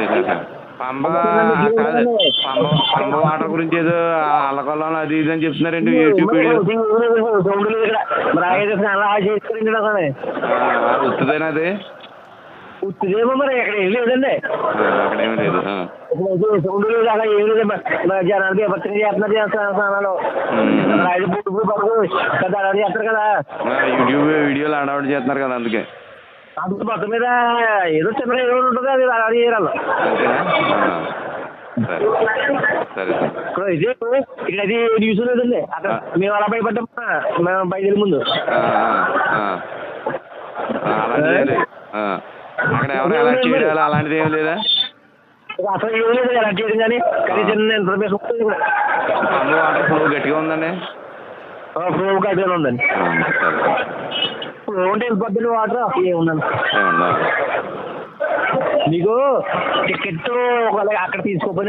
చేసేసాను. పంబ కాదు, పంబ వాటర్ గురించి ఏదో అల్లకొల్లం అది ఇది అని చెప్తున్నారండి యూట్యూబ్ వీడియో. వస్తుందేనా అది? ఉత్తిదేమో మరి ఇక్కడ ఏం లేదండి. అక్కడేమీ లేదు. సౌండ్ లేదు, అలా ఏం లేదు. జనాలు బేపత్రం చేస్తున్నారు స్నానాలు, అలా చేస్తారు కదా. యూట్యూబ్ వీడియోలు అడౌట్ చేస్తున్నారు కదా, అందుకే. అందుకు మొత్తం మీద ఏదో చిన్న ఏదో ఉంటుంది, అది అలా చేయాలి. సరే సరే. ఇదే ఇక్కడ అది న్యూస్ లేదండి. అక్కడ మేము అలా భయపడ్డాం, మేము బయలుదేరి ముందు. అలాంటిది అక్కడ ఎవరు అలర్ట్ చేయడాలి అలాంటిది ఏం లేదా? అసలు ఏం లేదు అలర్ట్ చేయడం, కానీ చిన్న ఇన్ఫర్మేషన్ పంబ వాటర్ ఫ్లో గట్టిగా ఉందండి. ఫ్లో గట్టిగా ఉందండి. ఫ్లో ఉంటే వెళ్ళిపోద్దండి వాటర్. ఏముందండి మీకు టికెట్ అక్కడ తీసుకోకపోతే